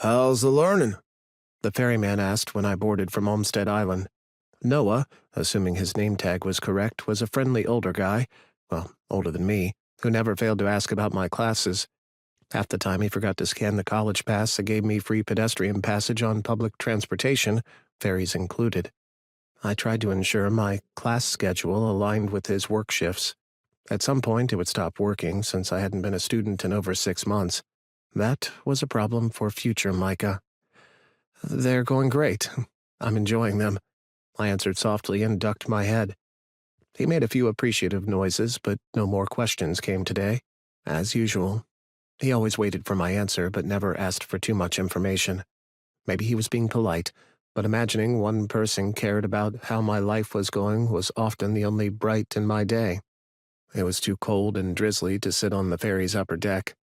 How's the learning? The ferryman asked when I boarded from Olmsted Island. Noah, assuming his name tag was correct, was a friendly older guy, well, older than me, who never failed to ask about my classes. Half the time he forgot to scan the college pass that gave me free pedestrian passage on public transportation, ferries included. I tried to ensure my class schedule aligned with his work shifts. At some point it would stop working since I hadn't been a student in over 6 months. That was a problem for future Micah. "They're going great. I'm enjoying them," I answered softly and ducked my head. He made a few appreciative noises, but no more questions came today. As usual. He always waited for my answer, but never asked for too much information. Maybe he was being polite, but imagining one person cared about how my life was going was often the only bright in my day. It was too cold and drizzly to sit on the ferry's upper deck.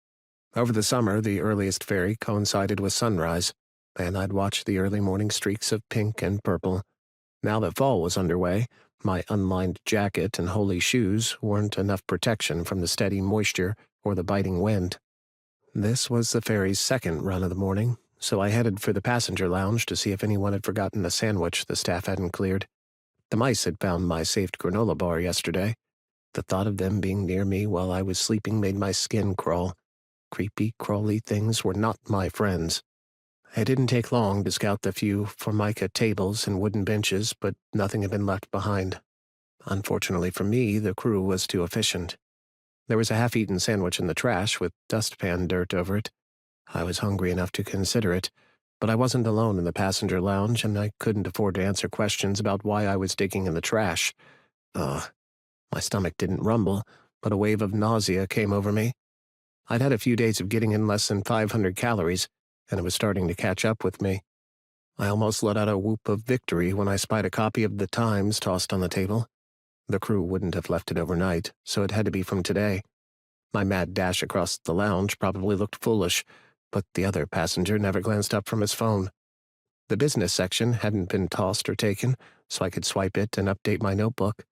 Over the summer, the earliest ferry coincided with sunrise, and I'd watch the early morning streaks of pink and purple. Now that fall was underway, my unlined jacket and holey shoes weren't enough protection from the steady moisture or the biting wind. This was the ferry's second run of the morning, so I headed for the passenger lounge to see if anyone had forgotten a sandwich the staff hadn't cleared. The mice had found my saved granola bar yesterday. The thought of them being near me while I was sleeping made my skin crawl. Creepy, crawly things were not my friends. It didn't take long to scout the few Formica tables and wooden benches, but nothing had been left behind. Unfortunately for me, the crew was too efficient. There was a half-eaten sandwich in the trash with dustpan dirt over it. I was hungry enough to consider it, but I wasn't alone in the passenger lounge, and I couldn't afford to answer questions about why I was digging in the trash. Ugh. My stomach didn't rumble, but a wave of nausea came over me. I'd had a few days of getting in less than 500 calories, and it was starting to catch up with me. I almost let out a whoop of victory when I spied a copy of The Times tossed on the table. The crew wouldn't have left it overnight, so it had to be from today. My mad dash across the lounge probably looked foolish, but the other passenger never glanced up from his phone. The business section hadn't been tossed or taken, so I could swipe it and update my notebook.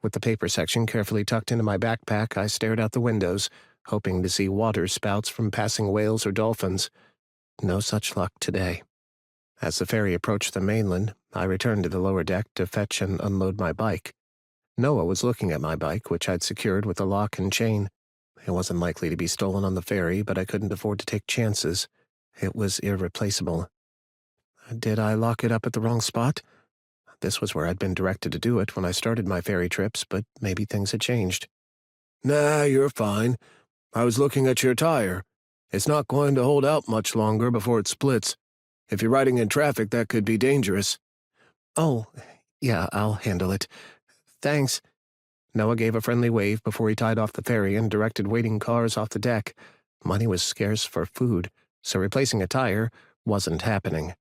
With the paper section carefully tucked into my backpack, I stared out the windows, hoping to see water spouts from passing whales or dolphins. No such luck today. As the ferry approached the mainland, I returned to the lower deck to fetch and unload my bike. Noah was looking at my bike, which I'd secured with a lock and chain. It wasn't likely to be stolen on the ferry, but I couldn't afford to take chances. It was irreplaceable. Did I lock it up at the wrong spot? This was where I'd been directed to do it when I started my ferry trips, but maybe things had changed. Nah, you're fine. I was looking at your tire. It's not going to hold out much longer before it splits. If you're riding in traffic, that could be dangerous. Oh, yeah, I'll handle it. Thanks. Noah gave a friendly wave before he tied off the ferry and directed waiting cars off the deck. Money was scarce for food, so replacing a tire wasn't happening.